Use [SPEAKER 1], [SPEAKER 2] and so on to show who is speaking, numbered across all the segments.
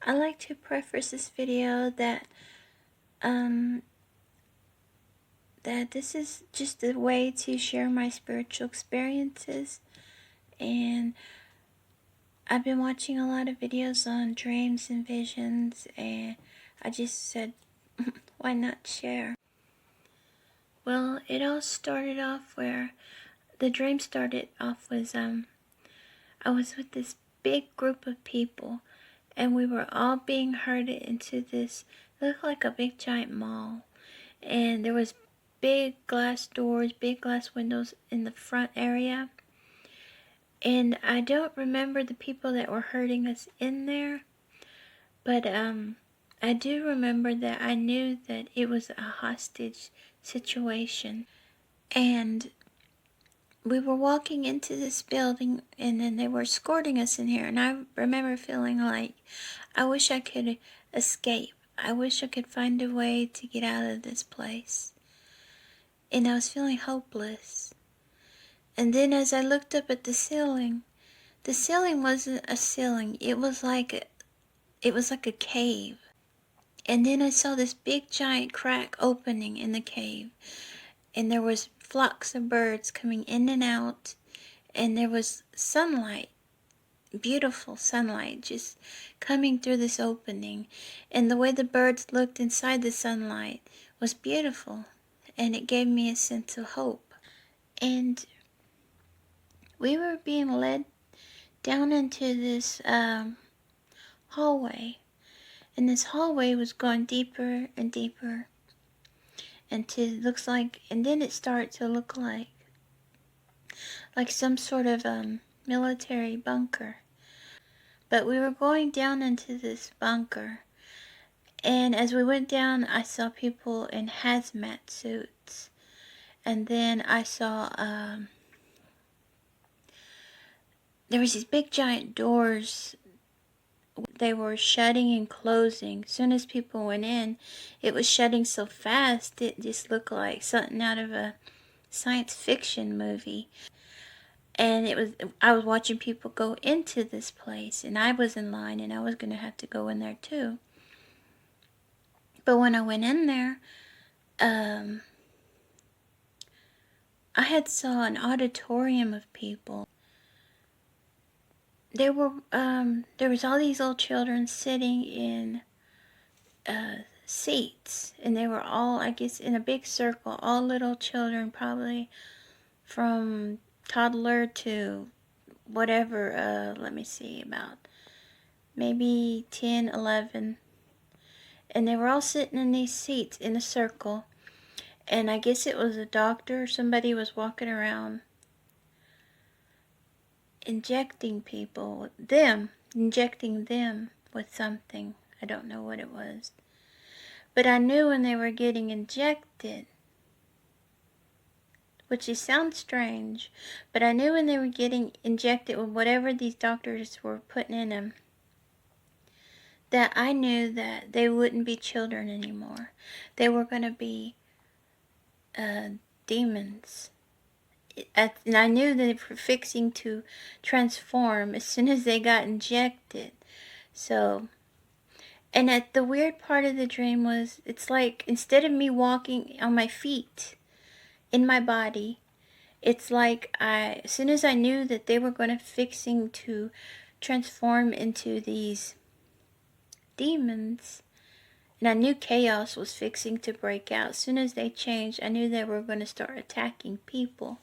[SPEAKER 1] I like to preface this video um that this is just a way to share my spiritual experiences, and I've been watching a lot of videos on dreams and visions, and I just said why not share. Well, it all started off where the dream started off was I was with this big group of people, and we were all being herded into this, looked like a big giant mall, and there was big glass doors, big glass windows in the front area. And I don't remember the people that were herding us in there, but I do remember that I knew that it was a hostage situation. And we were walking into this building, and then they were escorting us in here, and I remember feeling like I wish I could escape. I wish I could find a way to get out of this place. And I was feeling hopeless. And then as I looked up at the ceiling wasn't a ceiling. It was like a cave. And then I saw this big giant crack opening in the cave. And there was flocks of birds coming in and out. And there was sunlight, beautiful sunlight, just coming through this opening. And the way the birds looked inside the sunlight was beautiful. And it gave me a sense of hope. And we were being led down into this hallway. And this hallway was going deeper and deeper. And then it started to look like some sort of military bunker. But we were going down into this bunker, and as we went down, I saw people in hazmat suits, and then I saw there was these big giant doors. They were shutting and closing. As soon as people went in, it was shutting so fast it just looked like something out of a science fiction movie. And I was watching people go into this place, and I was in line, and I was going to have to go in there too. But when I went in there, I had saw an auditorium of people. There was all these little children sitting in seats, and they were all, I guess, in a big circle, all little children, probably from toddler to whatever, let me see, about maybe 10, 11. And they were all sitting in these seats in a circle. And I guess it was a doctor or somebody was walking around injecting them with something. I don't know what it was. But I knew when they were getting injected, which sounds strange, but I knew when they were getting injected with whatever these doctors were putting in them, that I knew that they wouldn't be children anymore. They were going to be demons. And I knew they were fixing to transform as soon as they got injected. So, and at the weird part of the dream was, it's like instead of me walking on my feet in my body, it's like as soon as I knew that they were going to fixing to transform into these demons, and I knew chaos was fixing to break out. As soon as they changed, I knew they were going to start attacking people.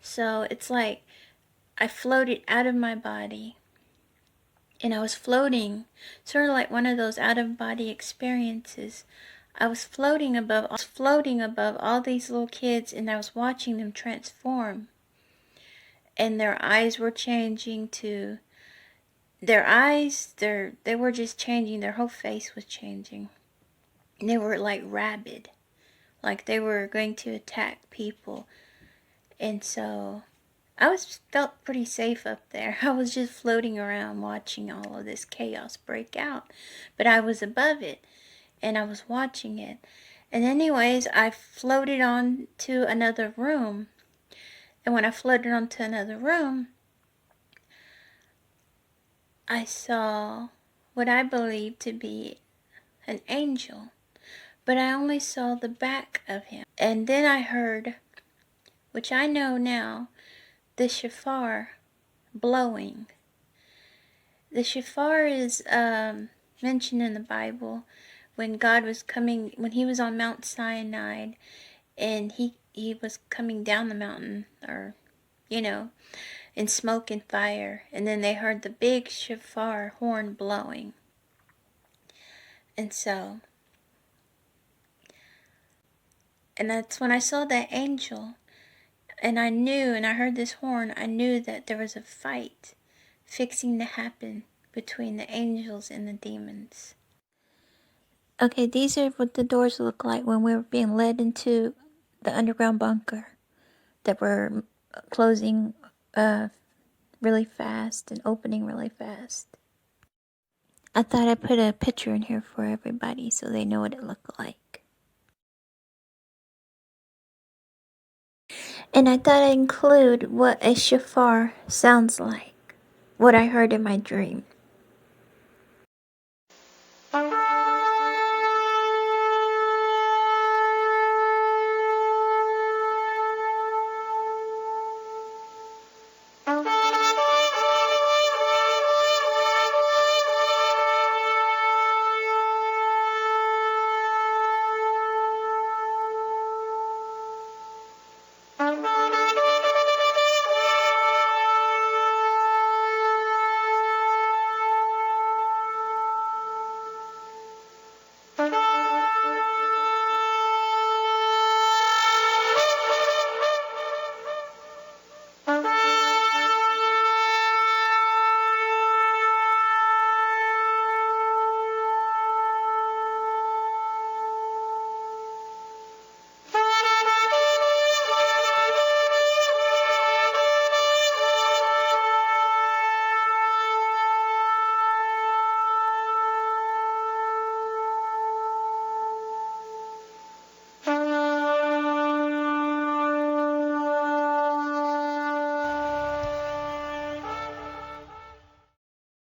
[SPEAKER 1] So it's like I floated out of my body, and I was floating, sort of like one of those out-of-body experiences. I was floating above all these little kids, and I was watching them transform. And their eyes were changing to, they were just changing, their whole face was changing. And they were like rabid, like they were going to attack people. And so felt pretty safe up there. I was just floating around watching all of this chaos break out. But I was above it, and I was watching it. And anyways, I floated on to another room. And when I floated onto another room, I saw what I believe to be an angel, but I only saw the back of him. And then I heard, which I know now, the shofar blowing. The shofar is mentioned in the Bible when God was coming, when he was on Mount Sinai, and he was coming down the mountain, or, you know, in smoke and fire, and then they heard the big shofar horn blowing. And so, and that's when I saw that angel, and I knew, and I heard this horn, I knew that there was a fight fixing to happen between the angels and the demons. Okay, these are what the doors look like when we were being led into the underground bunker that were closing really fast and opening really fast. I thought I'd put a picture in here for everybody so they know what it looked like. And I thought I'd include what a shofar sounds like, what I heard in my dream.